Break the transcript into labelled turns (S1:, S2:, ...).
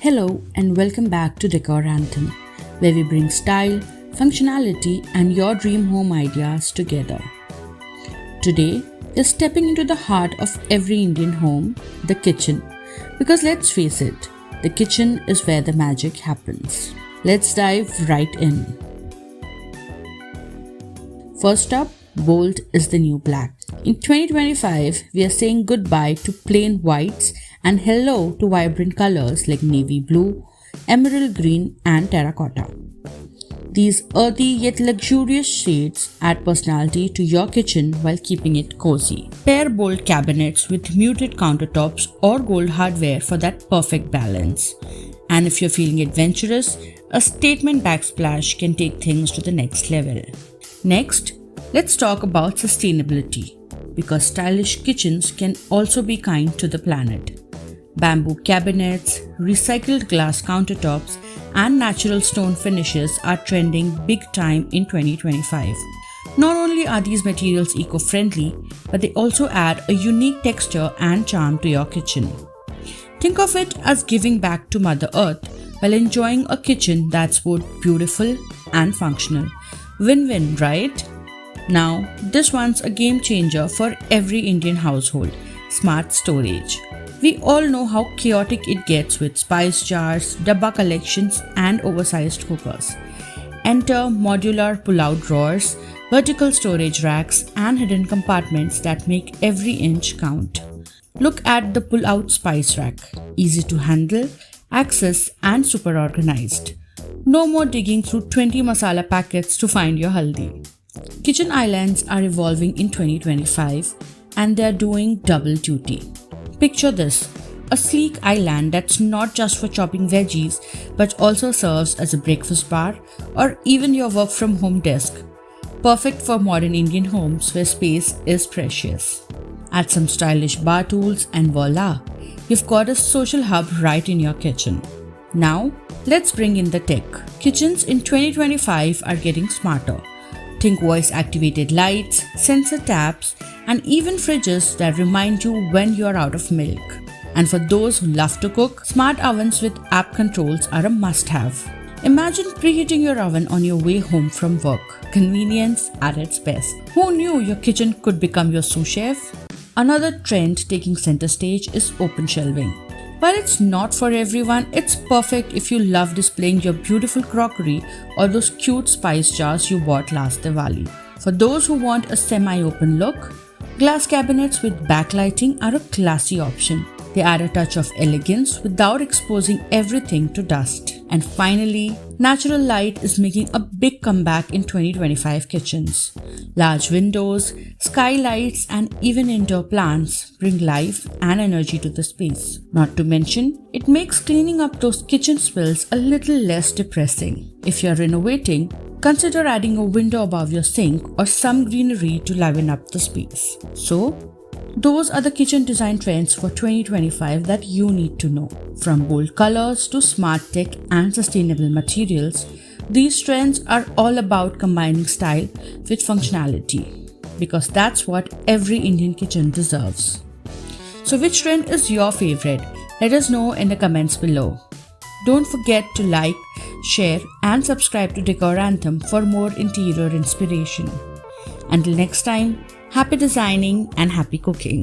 S1: Hello and welcome back to Decor Anthem, where we bring style, functionality, and your dream home ideas together. Today, we're stepping into the heart of every Indian home, the kitchen. Because let's face it, the kitchen is where the magic happens. Let's dive right in. First up, bold is the new black. In 2025, we are saying goodbye to plain whites and hello to vibrant colors like navy blue, emerald green, and terracotta. These earthy yet luxurious shades add personality to your kitchen while keeping it cozy. Pair bold cabinets with muted countertops or gold hardware for that perfect balance. And if you're feeling adventurous, a statement backsplash can take things to the next level. Next, let's talk about sustainability, because stylish kitchens can also be kind to the planet. Bamboo cabinets, recycled glass countertops, and natural stone finishes are trending big time in 2025. Not only are these materials eco-friendly, but they also add a unique texture and charm to your kitchen. Think of it as giving back to Mother Earth while enjoying a kitchen that's both beautiful and functional. Win-win, right? Now, this one's a game changer for every Indian household: smart storage. We all know how chaotic it gets with spice jars, dabba collections, and oversized cookers. Enter modular pull-out drawers, vertical storage racks, and hidden compartments that make every inch count. Look at the pull-out spice rack. Easy to handle, access, and super organized. No more digging through 20 masala packets to find your haldi. Kitchen islands are evolving in 2025, and they're doing double duty. Picture this: a sleek island that's not just for chopping veggies but also serves as a breakfast bar or even your work from home desk. Perfect for modern Indian homes where space is precious. Add some stylish bar tools and voila, you've got a social hub right in your kitchen. Now, let's bring in the tech. Kitchens in 2025 are getting smarter. Think voice-activated lights, sensor taps, and even fridges that remind you when you're out of milk. And for those who love to cook, smart ovens with app controls are a must-have. Imagine preheating your oven on your way home from work. Convenience at its best. Who knew your kitchen could become your sous chef? Another trend taking center stage is open shelving. While it's not for everyone, it's perfect if you love displaying your beautiful crockery or those cute spice jars you bought last Diwali. For those who want a semi-open look, glass cabinets with backlighting are a classy option. They add a touch of elegance without exposing everything to dust. And finally, natural light is making a big comeback in 2025 kitchens. Large windows, skylights, and even indoor plants bring life and energy to the space. Not to mention, it makes cleaning up those kitchen spills a little less depressing. If you're renovating, consider adding a window above your sink or some greenery to liven up the space. So, those are the kitchen design trends for 2025 that you need to know. From bold colors to smart tech and sustainable materials, these trends are all about combining style with functionality, because that's what every Indian kitchen deserves. So which trend is your favorite? Let us know in the comments below. Don't forget to like, share, and subscribe to Decor Anthem for more interior inspiration. Until next time, happy designing and happy cooking.